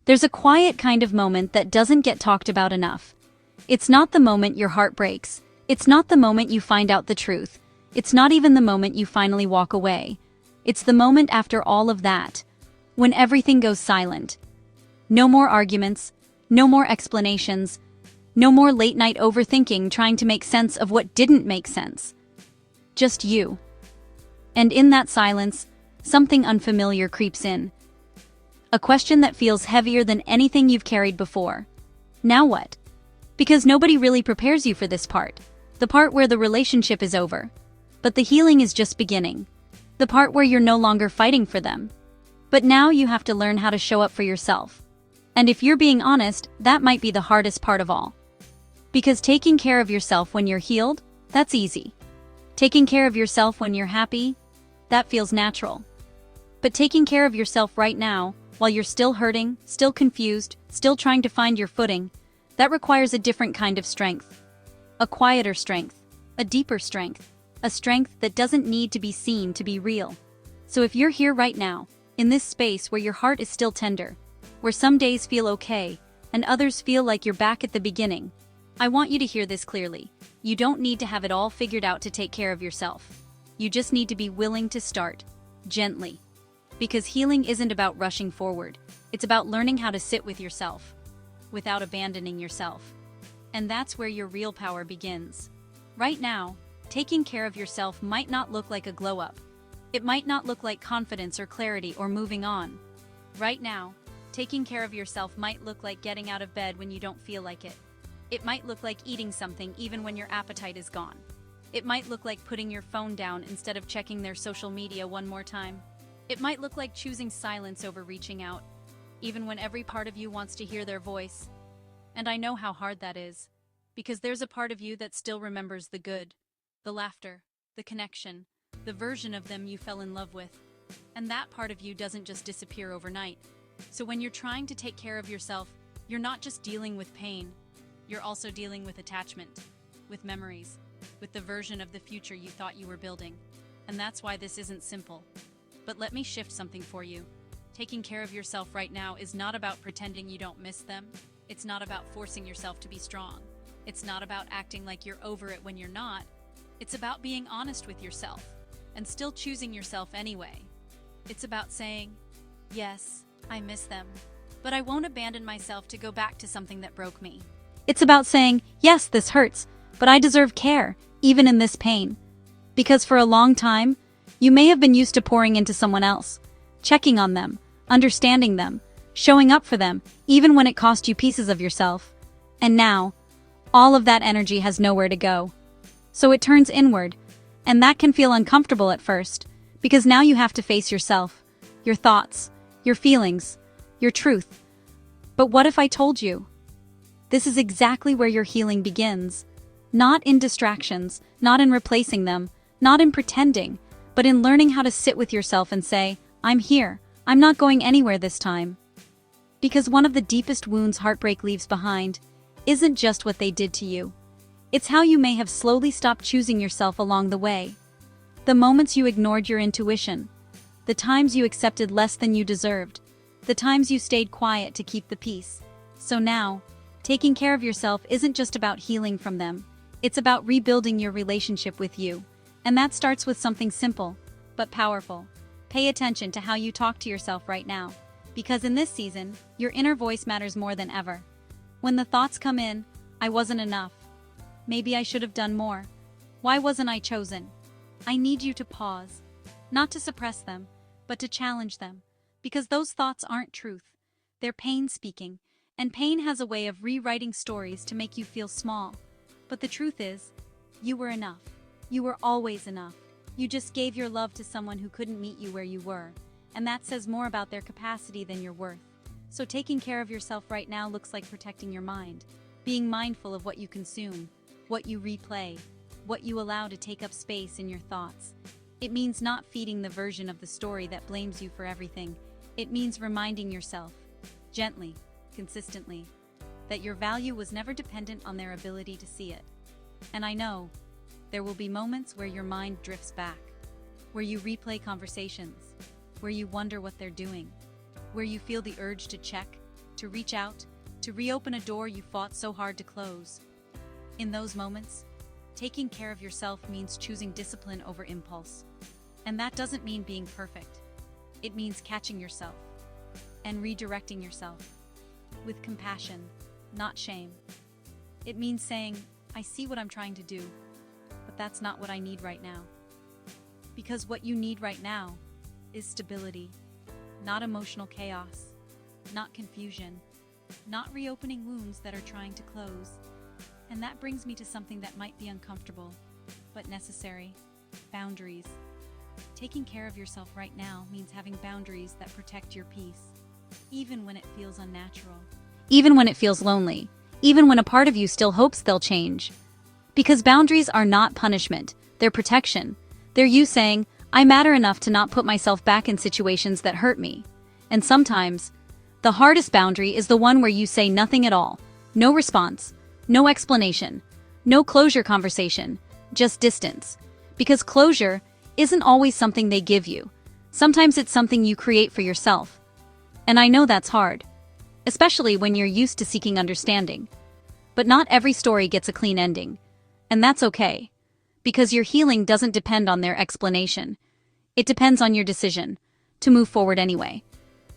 There's a quiet kind of moment that doesn't get talked about enough. It's not the moment your heart breaks. It's not the moment you find out the truth. It's not even the moment you finally walk away. It's the moment after all of that, when everything goes silent. No more arguments, no more explanations, no more late-night overthinking trying to make sense of what didn't make sense. Just you. And in that silence, something unfamiliar creeps in. A question that feels heavier than anything you've carried before. Now what? Because nobody really prepares you for this part. The part where the relationship is over. But the healing is just beginning. The part where you're no longer fighting for them. But now you have to learn how to show up for yourself. And if you're being honest, that might be the hardest part of all. Because taking care of yourself when you're healed, that's easy. Taking care of yourself when you're happy, that feels natural. But taking care of yourself right now, while you're still hurting, still confused, still trying to find your footing, that requires a different kind of strength. A quieter strength, a deeper strength, a strength that doesn't need to be seen to be real. So if you're here right now, in this space where your heart is still tender, where some days feel okay, and others feel like you're back at the beginning, I want you to hear this clearly. You don't need to have it all figured out to take care of yourself. You just need to be willing to start, gently. Because healing isn't about rushing forward. It's about learning how to sit with yourself, without abandoning yourself. And that's where your real power begins. Right now, taking care of yourself might not look like a glow-up. It might not look like confidence or clarity or moving on. Right now, taking care of yourself might look like getting out of bed when you don't feel like it. It might look like eating something even when your appetite is gone. It might look like putting your phone down instead of checking their social media one more time. It might look like choosing silence over reaching out, even when every part of you wants to hear their voice. And I know how hard that is, because there's a part of you that still remembers the good, the laughter, the connection, the version of them you fell in love with. And that part of you doesn't just disappear overnight. So when you're trying to take care of yourself, you're not just dealing with pain, you're also dealing with attachment, with memories, with the version of the future you thought you were building. And that's why this isn't simple. But let me shift something for you. Taking care of yourself right now is not about pretending you don't miss them. It's not about forcing yourself to be strong. It's not about acting like you're over it when you're not. It's about being honest with yourself and still choosing yourself anyway. It's about saying, yes, I miss them, but I won't abandon myself to go back to something that broke me. It's about saying, yes, this hurts, but I deserve care, even in this pain. Because for a long time, you may have been used to pouring into someone else, checking on them, understanding them, showing up for them, even when it cost you pieces of yourself. And now, all of that energy has nowhere to go. So it turns inward, and that can feel uncomfortable at first, because now you have to face yourself, your thoughts, your feelings, your truth. But what if I told you? This is exactly where your healing begins. Not in distractions, not in replacing them, not in pretending, but in learning how to sit with yourself and say, I'm here, I'm not going anywhere this time. Because one of the deepest wounds heartbreak leaves behind isn't just what they did to you. It's how you may have slowly stopped choosing yourself along the way. The moments you ignored your intuition, the times you accepted less than you deserved, the times you stayed quiet to keep the peace. So now, taking care of yourself isn't just about healing from them, it's about rebuilding your relationship with you. And that starts with something simple, but powerful. Pay attention to how you talk to yourself right now. Because in this season, your inner voice matters more than ever. When the thoughts come in, I wasn't enough. Maybe I should have done more. Why wasn't I chosen? I need you to pause. Not to suppress them, but to challenge them. Because those thoughts aren't truth. They're pain speaking. And pain has a way of rewriting stories to make you feel small. But the truth is, you were enough. You were always enough. You just gave your love to someone who couldn't meet you where you were. And that says more about their capacity than your worth. So taking care of yourself right now looks like protecting your mind. Being mindful of what you consume, what you replay, what you allow to take up space in your thoughts. It means not feeding the version of the story that blames you for everything. It means reminding yourself, gently, consistently, that your value was never dependent on their ability to see it. And I know, there will be moments where your mind drifts back, where you replay conversations, where you wonder what they're doing, where you feel the urge to check, to reach out, to reopen a door you fought so hard to close. In those moments, taking care of yourself means choosing discipline over impulse. And that doesn't mean being perfect. It means catching yourself and redirecting yourself with compassion, not shame. It means saying, I see what I'm trying to do, but that's not what I need right now. Because what you need right now is stability, not emotional chaos, not confusion, not reopening wounds that are trying to close. And that brings me to something that might be uncomfortable, but necessary: boundaries. Taking care of yourself right now means having boundaries that protect your peace, even when it feels unnatural. Even when it feels lonely. Even when a part of you still hopes they'll change. Because boundaries are not punishment, they're protection. They're you saying, I matter enough to not put myself back in situations that hurt me. And sometimes, the hardest boundary is the one where you say nothing at all. No response, no explanation, no closure conversation, just distance. Because closure isn't always something they give you. Sometimes it's something you create for yourself. And I know that's hard, especially when you're used to seeking understanding. But not every story gets a clean ending. And that's okay. Because your healing doesn't depend on their explanation. It depends on your decision to move forward anyway.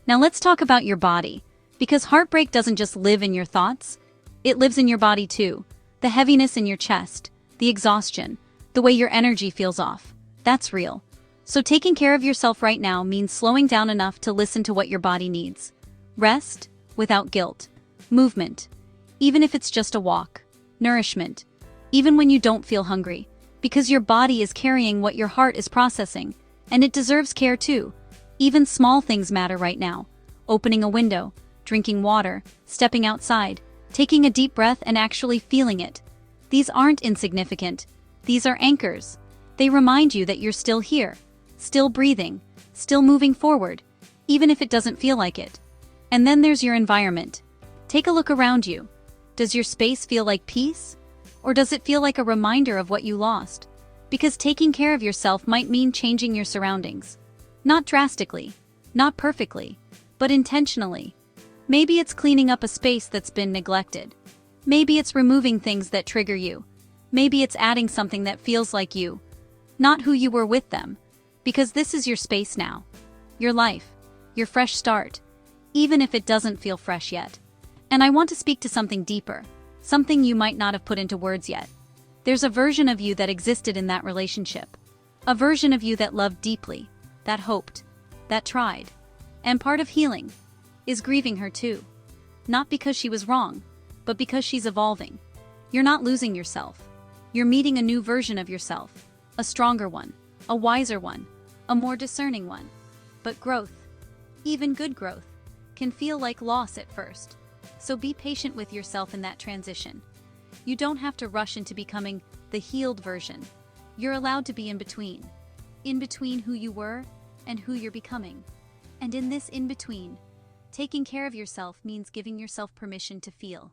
Now let's talk about your body. Because heartbreak doesn't just live in your thoughts, it lives in your body too. The heaviness in your chest, the exhaustion, the way your energy feels off. That's real. So taking care of yourself right now means slowing down enough to listen to what your body needs. Rest without guilt. Movement, even if it's just a walk. Nourishment, even when you don't feel hungry. Because your body is carrying what your heart is processing, and it deserves care too. Even small things matter right now. Opening a window, drinking water, stepping outside, taking a deep breath and actually feeling it. These aren't insignificant. These are anchors. They remind you that you're still here, still breathing, still moving forward, even if it doesn't feel like it. And then there's your environment. Take a look around you. Does your space feel like peace? Or does it feel like a reminder of what you lost? Because taking care of yourself might mean changing your surroundings. Not drastically, not perfectly, but intentionally. Maybe it's cleaning up a space that's been neglected. Maybe it's removing things that trigger you. Maybe it's adding something that feels like you, not who you were with them. Because this is your space now. Your life, your fresh start, even if it doesn't feel fresh yet. And I want to speak to something deeper. Something you might not have put into words yet. There's a version of you that existed in that relationship. A version of you that loved deeply, that hoped, that tried. And part of healing is grieving her too. Not because she was wrong, but because she's evolving. You're not losing yourself. You're meeting a new version of yourself. A stronger one, a wiser one, a more discerning one. But growth, even good growth, can feel like loss at first. So be patient with yourself in that transition. You don't have to rush into becoming the healed version. You're allowed to be in between who you were and who you're becoming. And in this in-between, taking care of yourself means giving yourself permission to feel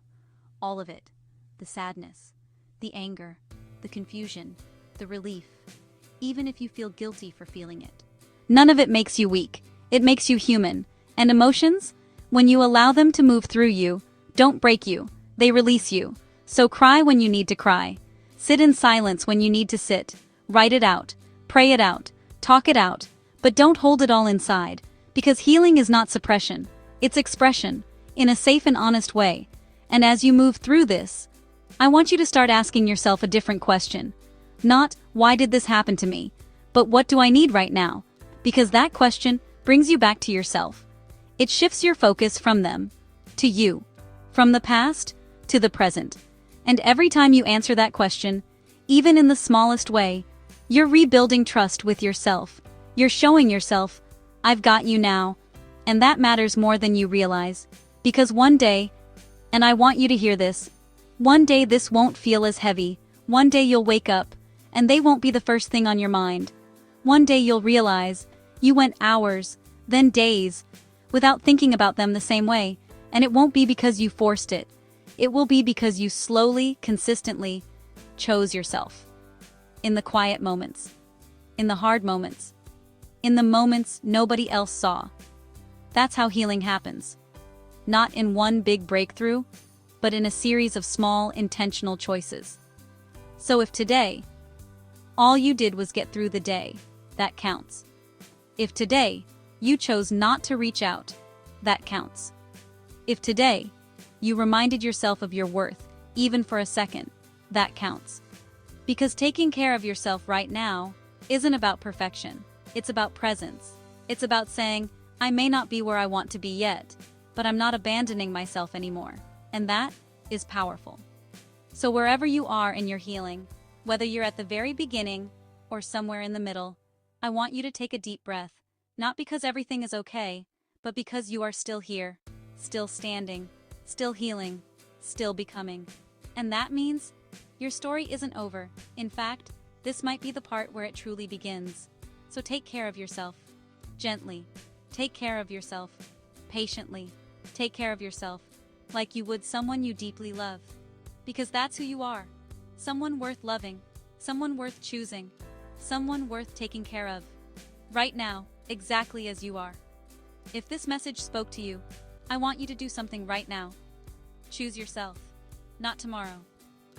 all of it. The sadness, the anger, the confusion, the relief, even if you feel guilty for feeling it. None of it makes you weak. It makes you human. And emotions? When you allow them to move through you, don't break you, they release you. So cry when you need to cry. Sit in silence when you need to sit. Write it out, pray it out, talk it out, but don't hold it all inside. Because healing is not suppression, it's expression, in a safe and honest way. And as you move through this, I want you to start asking yourself a different question. Not, why did this happen to me? But what do I need right now? Because that question brings you back to yourself. It shifts your focus from them to you, from the past to the present. And every time you answer that question, even in the smallest way, you're rebuilding trust with yourself. You're showing yourself, I've got you now. And that matters more than you realize. Because one day, and I want you to hear this, one day this won't feel as heavy. One day you'll wake up, and they won't be the first thing on your mind. One day you'll realize you went hours, then days, without thinking about them the same way, and it won't be because you forced it. It will be because you slowly, consistently chose yourself. In the quiet moments, in the hard moments, in the moments nobody else saw. That's how healing happens. not in one big breakthrough, but in a series of small, intentional choices. So if today, all you did was get through the day, that counts. If today, you chose not to reach out, that counts. If today, you reminded yourself of your worth, even for a second, that counts. Because taking care of yourself right now isn't about perfection. It's about presence. It's about saying, I may not be where I want to be yet, but I'm not abandoning myself anymore. And that is powerful. So wherever you are in your healing, whether you're at the very beginning or somewhere in the middle, I want you to take a deep breath, not because everything is okay, but because you are still here, still standing, still healing, still becoming. And that means your story isn't over. In fact, this might be the part where it truly begins. So take care of yourself. Gently. Take care of yourself. Patiently. Take care of yourself. Like you would someone you deeply love. Because that's who you are. Someone worth loving. Someone worth choosing. Someone worth taking care of. Right now, exactly as you are. If this message spoke to you, I want you to do something right now. Choose yourself. Not tomorrow.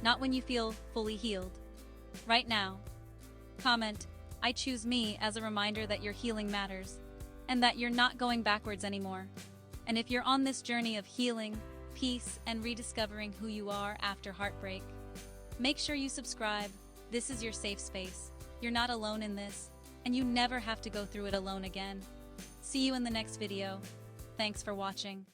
Not when you feel fully healed. Right now. Comment, I choose me, as a reminder that your healing matters, and that you're not going backwards anymore. And if you're on this journey of healing, peace, and rediscovering who you are after heartbreak, make sure you subscribe. This is your safe space. You're not alone in this, and you never have to go through it alone again. See you in the next video. Thanks for watching.